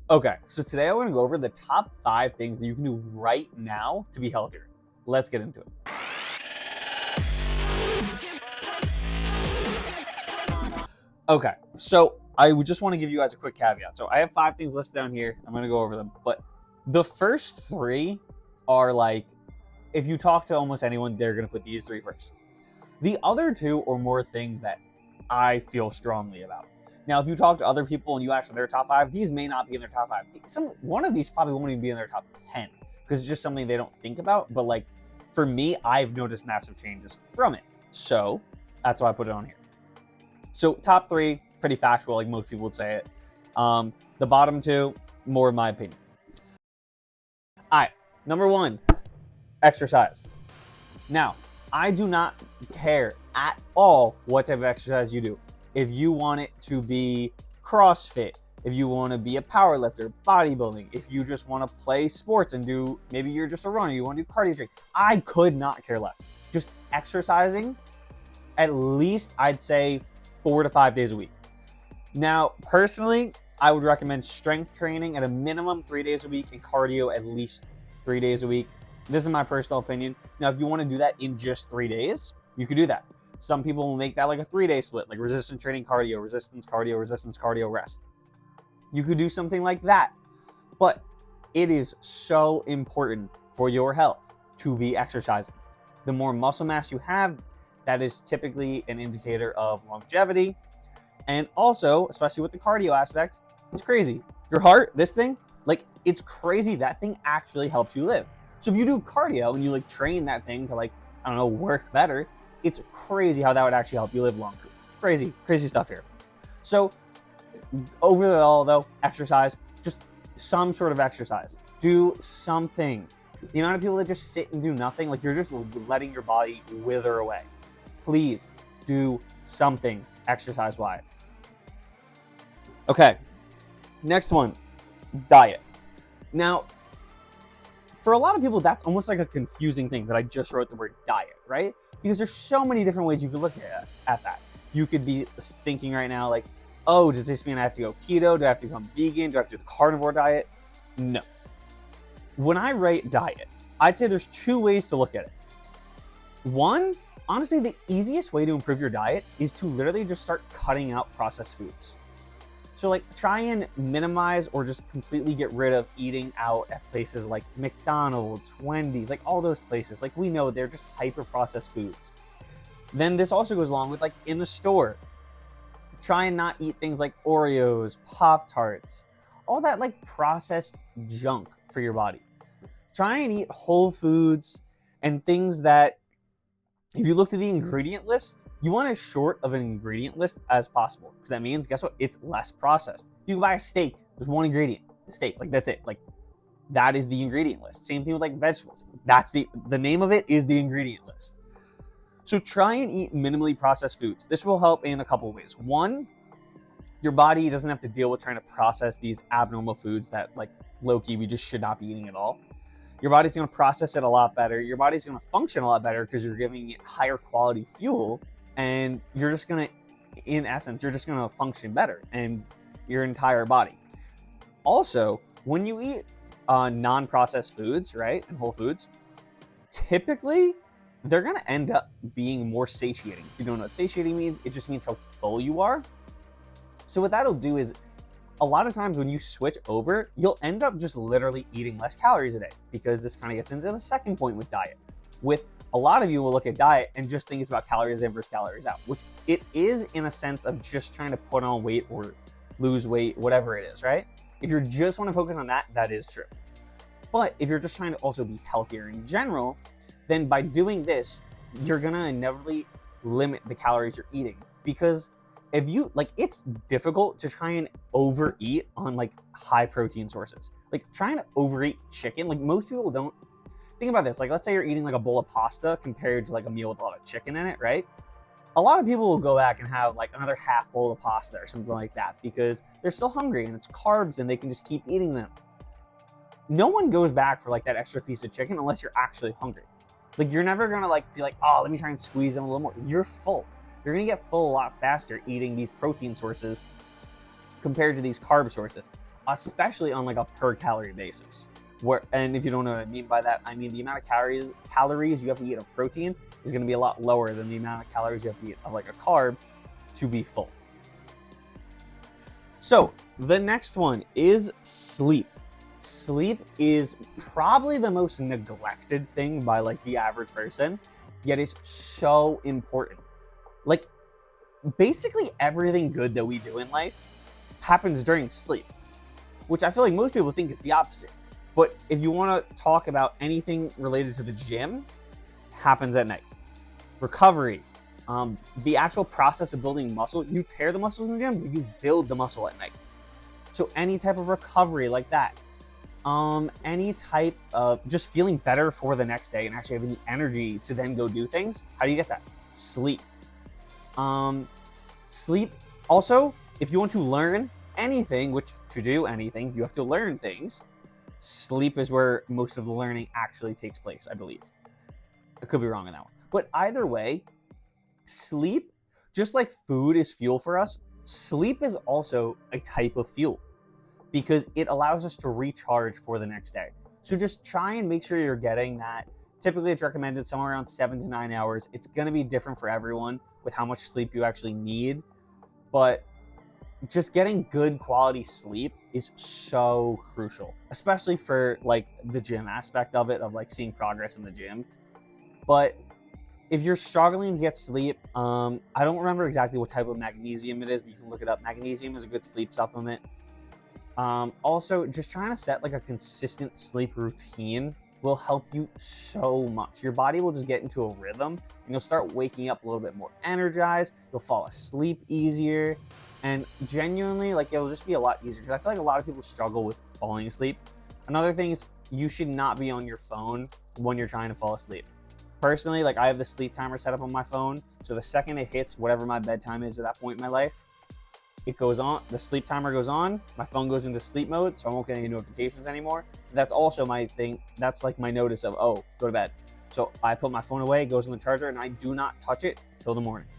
Okay, so today I'm going to go over the top 5 things that you can do right now to be healthier. Let's get into it. Okay, so I would just want to give you guys a quick caveat. So I have 5 things listed down here. I'm going to go over them. But the first 3 are like, if you talk to almost anyone, they're going to put these 3 first. The other 2 are more things that I feel strongly about. Now, if you talk to other people and you ask for their top 5, these may not be in their top 5. One of these probably won't even be in their top 10 because it's just something they don't think about. But like for me, I've noticed massive changes from it. So that's why I put it on here. So top 3, pretty factual, like most people would say it. The bottom 2, more in my opinion. All right, number 1, exercise. Now, I do not care at all what type of exercise you do. If you want it to be CrossFit, if you want to be a power lifter, bodybuilding, if you just want to play sports and do, maybe you're just a runner, you want to do cardio training, I could not care less. Just exercising, at least I'd say 4 to 5 days a week. Now, personally, I would recommend strength training at a minimum 3 days a week and cardio at least 3 days a week. This is my personal opinion. Now, if you want to do that in just 3 days, you could do that. Some people will make that like a 3-day split, like resistance training, cardio, resistance, cardio, rest. You could do something like that. But it is so important for your health to be exercising. The more muscle mass you have, that is typically an indicator of longevity. And also, especially with the cardio aspect, it's crazy. Your heart, this thing, like it's crazy. That thing actually helps you live. So if you do cardio and you like train that thing to like, I don't know, work better, it's crazy how that would actually help you live longer. Crazy stuff here. So overall though, exercise, just some sort of exercise. Do something. The amount of people that just sit and do nothing, like you're just letting your body wither away. Please do something exercise-wise. Okay, next one, diet. Now, for a lot of people, that's almost like a confusing thing that I just wrote the word diet, right? Because there's so many different ways you could look at that. You could be thinking right now like, oh, does this mean I have to go keto? Do I have to become vegan? Do I have to do the carnivore diet? No. When I write diet, I'd say there's 2 ways to look at it. One, honestly, the easiest way to improve your diet is to literally just start cutting out processed foods. So like try and minimize or just completely get rid of eating out at places like McDonald's, Wendy's, like all those places. Like we know they're just hyper processed foods. Then this also goes along with like in the store. Try and not eat things like Oreos, Pop-Tarts, all that like processed junk for your body. Try and eat whole foods and things that, if you look at the ingredient list, you want as short of an ingredient list as possible. Because that means, guess what? It's less processed. You can buy a steak. There's one ingredient. Steak. Like, that's it. Like, that is the ingredient list. Same thing with, like, vegetables. That's the name of it is the ingredient list. So try and eat minimally processed foods. This will help in a couple of ways. One, your body doesn't have to deal with trying to process these abnormal foods that, like, low-key, we just should not be eating at all. Your body's going to process it a lot better. Your body's going to function a lot better because you're giving it higher quality fuel, and you're just going to, in essence, you're just going to function better and your entire body. Also, when you eat non-processed foods, right, and whole foods, typically they're going to end up being more satiating. If you don't know what satiating means, it just means how full you are. So what that'll do is, a lot of times when you switch over, you'll end up just literally eating less calories a day, because this kind of gets into the second point with diet. With a lot of you will look at diet and just think it's about calories in versus calories out, which it is in a sense of just trying to put on weight or lose weight, whatever it is, right? If you just want to focus on that, that is true. But if you're just trying to also be healthier in general, then by doing this, you're gonna inevitably limit the calories you're eating, because if you like, it's difficult to try and overeat on like high protein sources. Like trying to overeat chicken, like most people don't think about this. Like let's say you're eating like a bowl of pasta compared to like a meal with a lot of chicken in it, right? A lot of people will go back and have like another half bowl of pasta or something like that because they're still hungry and it's carbs and they can just keep eating them. No one goes back for like that extra piece of chicken unless you're actually hungry. Like you're never gonna like be like, oh, let me try and squeeze in a little more. You're full. You're gonna get full a lot faster eating these protein sources compared to these carb sources. especially on like a per calorie basis. And if you don't know what I mean by that, I mean the amount of calories you have to eat of protein is going to be a lot lower than the amount of calories you have to eat of like a carb to be full. So the next one is sleep. Sleep is probably the most neglected thing by like the average person, yet it's so important. Like basically everything good that we do in life happens during sleep, which I feel like most people think is the opposite. But if you want to talk about anything related to the gym, happens at night. Recovery, the actual process of building muscle, you tear the muscles in the gym, but you build the muscle at night. So any type of recovery like that, any type of just feeling better for the next day and actually having the energy to then go do things, how do you get that? Sleep. Sleep. Also, if you want to learn anything, which to do anything, you have to learn things. Sleep is where most of the learning actually takes place, I believe. I could be wrong on that one. But either way, sleep, just like food is fuel for us, sleep is also a type of fuel because it allows us to recharge for the next day. So just try and make sure you're getting that. Typically, it's recommended somewhere around 7 to 9 hours. It's going to be different for everyone with how much sleep you actually need. But just getting good quality sleep is so crucial, especially for like the gym aspect of it, of like seeing progress in the gym. But if you're struggling to get sleep, I don't remember exactly what type of magnesium it is, but you can look it up. Magnesium is a good sleep supplement. Also, just trying to set like a consistent sleep routine will help you so much. Your body will just get into a rhythm and you'll start waking up a little bit more energized. You'll fall asleep easier. And genuinely, like it'll just be a lot easier because I feel like a lot of people struggle with falling asleep. Another thing is you should not be on your phone when you're trying to fall asleep. Personally, like I have the sleep timer set up on my phone. So the second it hits whatever my bedtime is at that point in my life, it goes on, the sleep timer goes on, my phone goes into sleep mode, so I won't get any notifications anymore. That's also my thing. That's like my notice of, oh, go to bed. So I put my phone away, it goes in the charger, and I do not touch it till the morning.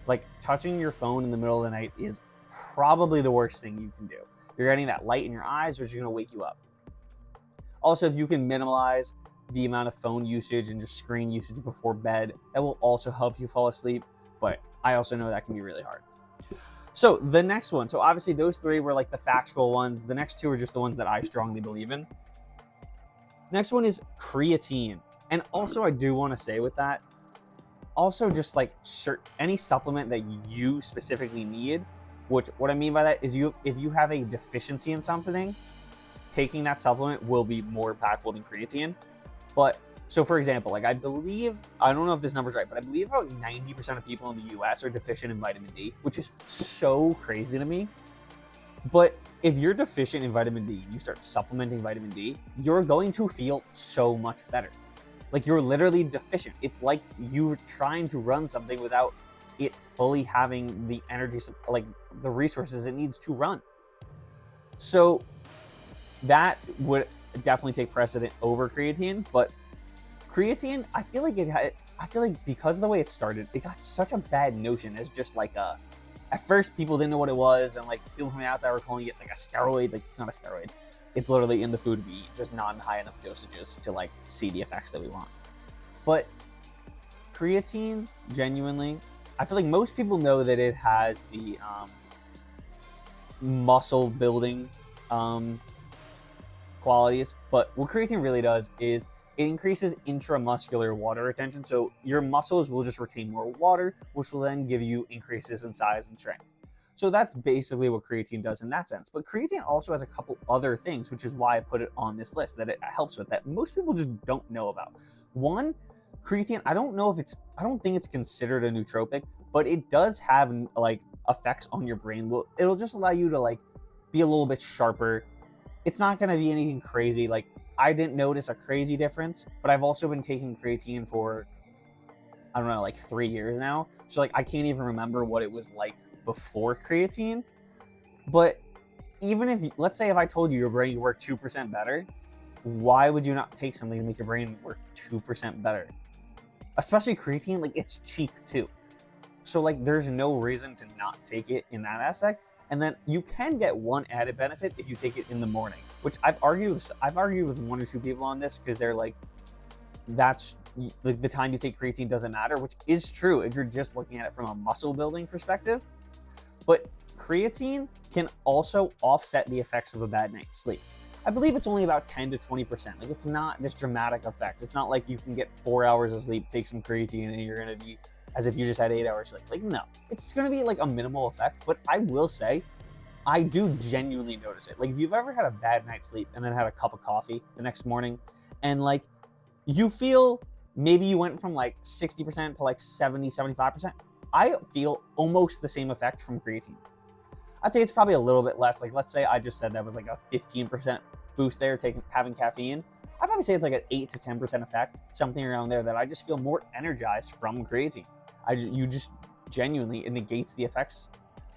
Like touching your phone in the middle of the night is probably the worst thing you can do. You're getting that light in your eyes, which is gonna wake you up. Also, if you can minimize the amount of phone usage and just screen usage before bed, that will also help you fall asleep. But I also know that can be really hard. So the next one, so obviously those three were like the factual ones. The next two are just the ones that I strongly believe in. Next one is creatine. And also I do want to say with that, also just like any supplement that you specifically need, which what I mean by that is if you have a deficiency in something, taking that supplement will be more impactful than creatine. But so for example, like I don't know if this number's right, but I believe about 90% of people in the US are deficient in vitamin D, which is so crazy to me. But if you're deficient in vitamin D and you start supplementing vitamin D, you're going to feel so much better. Like you're literally deficient. It's like you're trying to run something without it fully having the energy, like the resources it needs to run. So that would definitely take precedent over creatine, but creatine, I feel like because of the way it started, it got such a bad notion as just like at first people didn't know what it was, and like people from the outside were calling it like a steroid. Like it's not a steroid. It's literally in the food we eat, just not in high enough dosages to like see the effects that we want. But creatine, genuinely, I feel like most people know that it has the muscle building qualities, but what creatine really does is it increases intramuscular water retention. So your muscles will just retain more water, which will then give you increases in size and strength. So that's basically what creatine does in that sense. But creatine also has a couple other things, which is why I put it on this list that it helps with that most people just don't know about. One, creatine, I don't think it's considered a nootropic, but it does have like effects on your brain. Well, it'll just allow you to like be a little bit sharper. It's not going to be anything crazy. Like I didn't notice a crazy difference, but I've also been taking creatine for, I don't know, like 3 years now. So like I can't even remember what it was like before creatine. But even if, let's say if I told you your brain worked 2% better, why would you not take something to make your brain work 2% better? Especially creatine, like it's cheap too. So like there's no reason to not take it in that aspect. And then you can get one added benefit if you take it in the morning, which I've argued with one or two people on this, because they're like, that's like the time you take creatine doesn't matter, which is true if you're just looking at it from a muscle building perspective. But creatine can also offset the effects of a bad night's sleep. I believe it's only about 10 to 20%. Like, it's not this dramatic effect. It's not like you can get 4 hours of sleep, take some creatine, and you're going to be as if you just had 8 hours sleep. Like, no, it's going to be like a minimal effect. But I will say, I do genuinely notice it. Like, if you've ever had a bad night's sleep and then had a cup of coffee the next morning, and like you feel maybe you went from like 60% to like 70, 75%, I feel almost the same effect from creatine. I'd say it's probably a little bit less. Like, let's say I just said that was like a 15% boost there, having caffeine. I'd probably say it's like an 8 to 10% effect, something around there, that I just feel more energized from creatine. You just genuinely, it negates the effects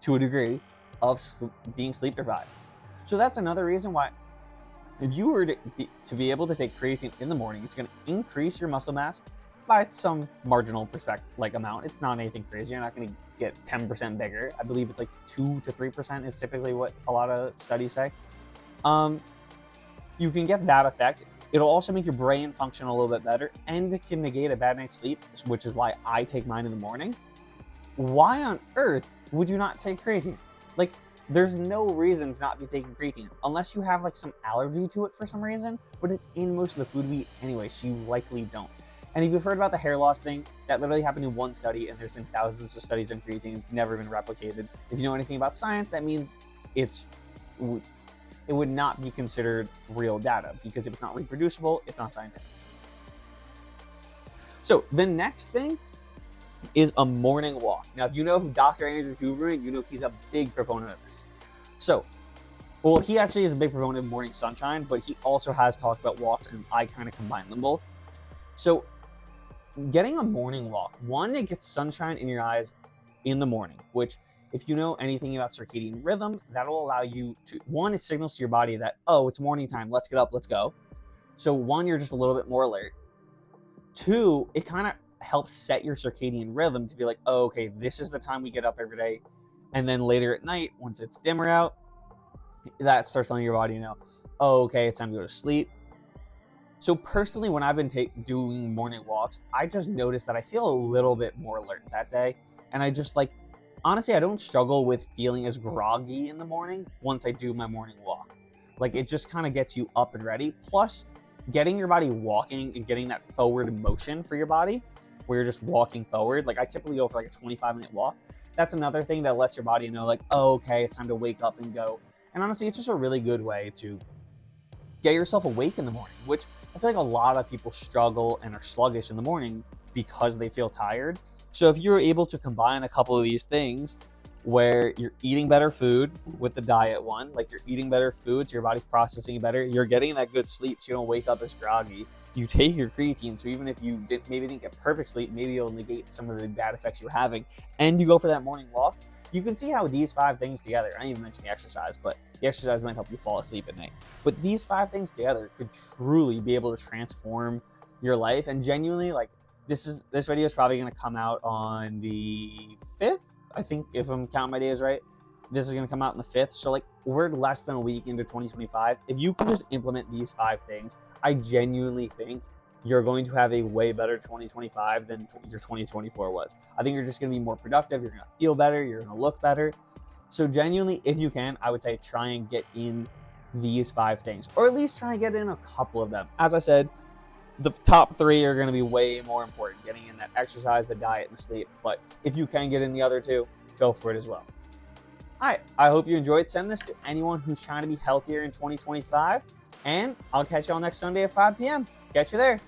to a degree of being sleep deprived. So that's another reason why, if you were to be able to take creatine in the morning, it's going to increase your muscle mass by some marginal amount. It's not anything crazy. You're not going to get 10% bigger. I believe it's like 2 to 3% is typically what a lot of studies say. You can get that effect. It'll also make your brain function a little bit better, and it can negate a bad night's sleep, which is why I take mine in the morning. Why on earth would you not take creatine? Like, there's no reason to not be taking creatine, unless you have like some allergy to it for some reason, but it's in most of the food we eat anyway, so you likely don't. And if you've heard about the hair loss thing, that literally happened in one study, and there's been thousands of studies on creatine. It's never been replicated. If you know anything about science, that means it would not be considered real data, because if it's not reproducible, it's not scientific. So the next thing is a morning walk. Now, if you know who Dr. Andrew Huber is, you know he's a big proponent of this. So, well, he actually is a big proponent of morning sunshine, but he also has talked about walks, and I kind of combine them both. So getting a morning walk, one, it gets sunshine in your eyes in the morning, which, if you know anything about circadian rhythm, that'll allow you to, one, it signals to your body that, oh, it's morning time, let's get up, let's go. So one, you're just a little bit more alert. Two, it kind of helps set your circadian rhythm to be like, oh, okay, this is the time we get up every day. And then later at night, once it's dimmer out, that starts telling your body, you know, oh, okay, it's time to go to sleep. So personally, when I've been doing morning walks, I just noticed that I feel a little bit more alert that day. And I just like, honestly, I don't struggle with feeling as groggy in the morning once I do my morning walk. Like, it just kind of gets you up and ready. Plus, getting your body walking and getting that forward motion for your body, where you're just walking forward. Like, I typically go for like a 25-minute walk. That's another thing that lets your body know, like, oh, okay, it's time to wake up and go. And honestly, it's just a really good way to get yourself awake in the morning, which I feel like a lot of people struggle and are sluggish in the morning because they feel tired. So if you're able to combine a couple of these things, where you're eating better food with the diet one, like you're eating better food, so your body's processing better, you're getting that good sleep, so you don't wake up as groggy. You take your creatine, so even if you maybe didn't get perfect sleep, maybe you'll negate some of the bad effects you're having, and you go for that morning walk. You can see how these 5 things together, I didn't even mention the exercise, but the exercise might help you fall asleep at night. But these 5 things together could truly be able to transform your life. And genuinely, like, this video is probably going to come out on the 5th. I think, if I'm counting my days right, this is going to come out on the 5th. So like, we're less than a week into 2025. If you can just implement these 5 things, I genuinely think you're going to have a way better 2025 than your 2024 was. I think you're just going to be more productive. You're going to feel better. You're going to look better. So genuinely, if you can, I would say try and get in these 5 things, or at least try and get in a couple of them. As I said, the top 3 are going to be way more important, getting in that exercise, the diet, and the sleep. But if you can get in the other 2, go for it as well. All right, I hope you enjoyed. Send this to anyone who's trying to be healthier in 2025. And I'll catch you all next Sunday at 5 p.m. Catch you there.